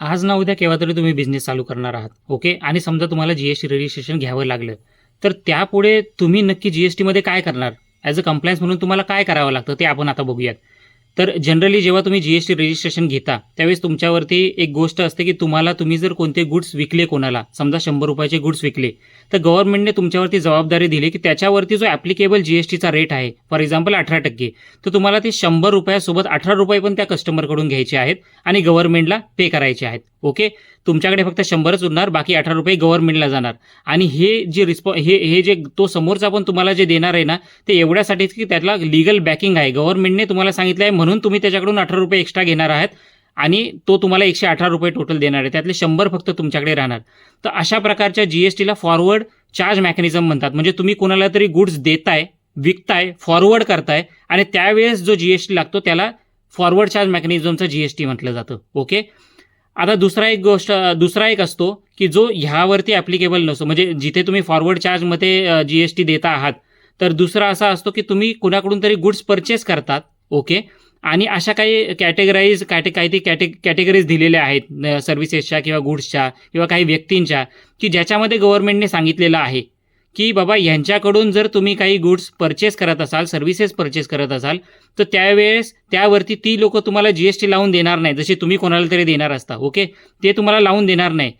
आज ना उद्या केव्हा तरी तुम्ही बिझनेस चालू करणार आहात, ओके. आणि समजा तुम्हाला जीएसटी रजिस्ट्रेशन घ्यावं लागलं, तर त्यापुढे तुम्ही नक्की जीएसटीमध्ये काय करणार? ॲज अ कंप्लायन्स म्हणून तुम्हाला काय करावं लागतं ते आपण आता बघूयात. तर जनरली जेव्हा तुम्ही जीएसटी रजिस्ट्रेशन घेता त्यावेळेस तुमच्यावरती एक गोष्ट असते की तुम्ही जर कोणते गुड्स विकले कोणाला, समजा 100 रुपयाचे गुड्स विकले, तर गव्हर्नमेंटने तुमच्यावरती जबाबदारी दिली की त्याच्यावरती जो ॲप्लिकेबल जीएसटीचा रेट आहे, फॉर एक्झाम्पल 18%, तर तुम्हाला ते 100 रुपयासोबत 18 रुपये पण त्या कस्टमरकडून घ्यायचे आहेत आणि गव्हर्नमेंटला पे करायचे आहेत, ओके. तुमच्याकडे फक्त 100च उरणार, बाकी 18 रुपये गव्हर्नमेंटला जाणार. आणि हे जे हे जे तो समोरचा पण तुम्हाला जे देणार आहे ना, ते एवढ्यासाठीच की त्याला लीगल बॅकिंग आहे. गव्हर्नमेंटने तुम्हाला सांगितलं आहे म्हणून तुम्ही त्याच्याकडून 18 रुपये एक्स्ट्रा घेणार आहात आणि तो तुम्हाला 118 रुपये टोटल देणार आहे. त्यातले 100 फक्त तुमच्याकडे राहणार. तर अशा प्रकारच्या जीएसटीला फॉरवर्ड चार्ज मेकॅनिझम म्हणतात. म्हणजे तुम्ही कोणाला तरी गुड्स देताय, विकताय, फॉरवर्ड करताय आणि त्यावेळेस जो जीएसटी लागतो त्याला फॉरवर्ड चार्ज मेकॅनिझमचा जीएसटी म्हटलं जातं, ओके. आता दुसरा एक असतो की जो ह्यावरती ॲप्लिकेबल नसतो. म्हणजे जिथे तुम्ही फॉरवर्ड चार्जमध्ये जीएसटी देता आहात, तर दुसरा असा असतो की तुम्ही कुणाकडून तरी गुड्स परचेस करतात, ओके. आणि अशा काही कॅटेगरीज दिलेल्या आहेत सर्व्हिसेसच्या किंवा गुड्सच्या किंवा काही व्यक्तींच्या, की ज्याच्यामध्ये गव्हर्नमेंटने सांगितलेलं आहे की बाबा यांच्याकडून जर तुम्ही काही गुड्स परचेस करत असाल, सर्व्हिसेस परचेस करत असाल, तर त्यावेळेस त्यावरती ती लोक तुम्हाला जीएसटी लावून देणार नाही. जशी तुम्ही कोणाला तरी देणार असता, ओके, ते तुम्हाला लावून देणार नाही.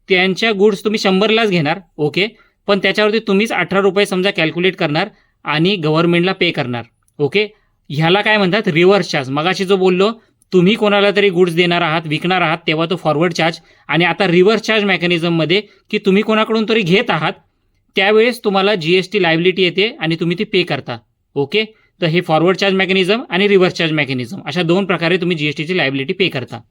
त्यांच्या गुड्स तुम्ही 100लाच घेणार, ओके, पण त्याच्यावरती तुम्हीच 18 रुपये समजा कॅल्क्युलेट करणार आणि गव्हर्नमेंटला पे करणार, ओके. ह्याला काय म्हणतात? Reverse charge. मगाशी जो बोललो, तुम्ही कोणाला तरी गुड्स देणार आहात, विकणार आहात, तेव्हा तो फॉरवर्ड चार्ज. आणि आता रिव्हर्स चार्ज मेकॅनिझममध्ये की तुम्ही कोणाकडून तरी घेत आहात, त्यावेळेस तुम्हाला जीएसटी लायबिलिटी येते आणि तुम्ही ती पे करता, ओके. तर हे फॉरवर्ड चार्ज मेकॅनिझम आणि रिव्हर्स चार्ज मेकॅनिझम अशा 2 प्रकारे तुम्ही जीएसटीची लायबिलिटी पे करता.